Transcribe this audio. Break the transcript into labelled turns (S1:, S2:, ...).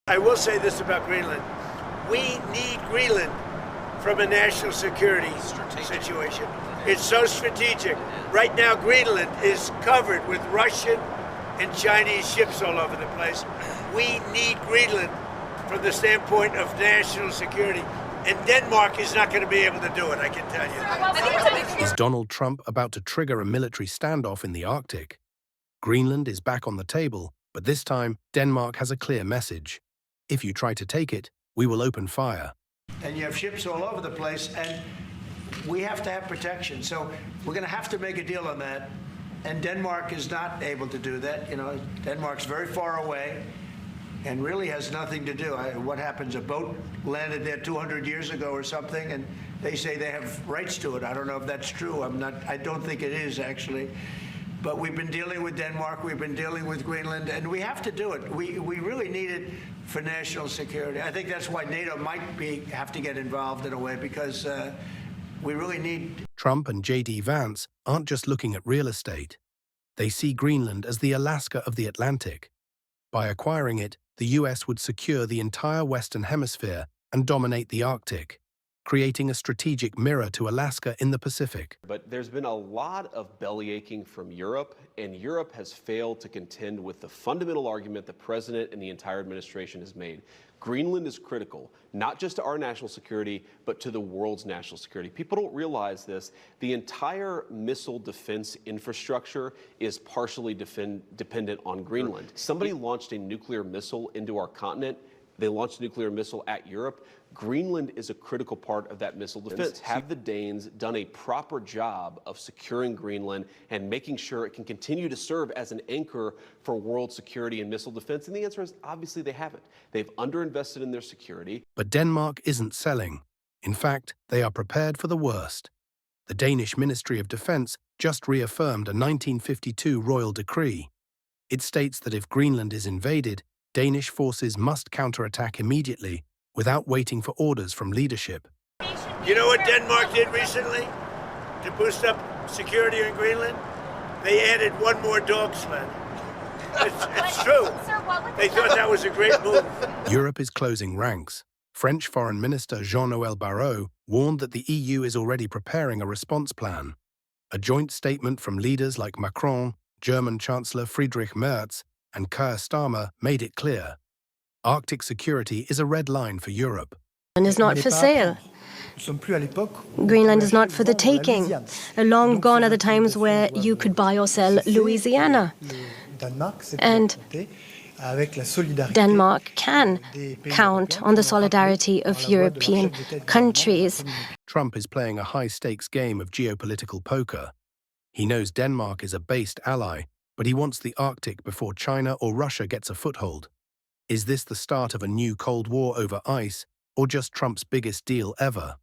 S1: I will say this about Greenland. We need Greenland from a national security situation. It's so strategic. Right now, Greenland is covered with Russian and Chinese ships all over the place. We need Greenland from the standpoint of national security. And Denmark is not going to be able to do it, I can tell you.
S2: Is Donald Trump about to trigger a military standoff in the Arctic? Greenland is back on the table, but this time, Denmark has a clear message. If you try to take it, we will open fire.
S1: And you have ships all over the place, and we have to have protection. So we're going to have to make a deal on that. And Denmark is not able to do that. You know, Denmark's very far away and really has nothing to do. What happens? A boat landed there 200 years ago or something, and they say they have rights to it. I don't know if that's true. I don't think it is, actually. But we've been dealing with Denmark, we've been dealing with Greenland, and we have to do it. We really need it for national security. I think that's why NATO might have to get involved in a way, because we really need...
S2: Trump and J.D. Vance aren't just looking at real estate. They see Greenland as the Alaska of the Atlantic. By acquiring it, the US would secure the entire Western Hemisphere and dominate the Arctic, creating a strategic mirror to Alaska in the Pacific.
S3: But there's been a lot of bellyaching from Europe, and Europe has failed to contend with the fundamental argument the president and the entire administration has made. Greenland is critical, not just to our national security, but to the world's national security. People don't realize this. The entire missile defense infrastructure is partially dependent on Greenland. Somebody launched a nuclear missile into our continent. They launched a nuclear missile at Europe. Greenland is a critical part of that missile defense. Have the Danes done a proper job of securing Greenland and making sure it can continue to serve as an anchor for world security and missile defense? And the answer is obviously they haven't. They've underinvested in their security.
S2: But Denmark isn't selling. In fact, they are prepared for the worst. The Danish Ministry of Defense just reaffirmed a 1952 royal decree. It states that if Greenland is invaded, Danish forces must counterattack immediately without waiting for orders from leadership.
S1: You know what Denmark did recently to boost up security in Greenland? They added one more dog sled. It's true. They thought that was a great move.
S2: Europe is closing ranks. French Foreign Minister Jean-Noël Barrot warned that the EU is already preparing a response plan. A joint statement from leaders like Macron, German Chancellor Friedrich Merz, and Keir Starmer made it clear. Arctic security is a red line for Europe.
S4: And is not for sale. Greenland is not for the taking. Long gone are the times where you could buy or sell Louisiana. And Denmark can count on the solidarity of European countries.
S2: Trump is playing a high-stakes game of geopolitical poker. He knows Denmark is a based ally, but he wants the Arctic before China or Russia gets a foothold. Is this the start of a new Cold War over ice, or just Trump's biggest deal ever?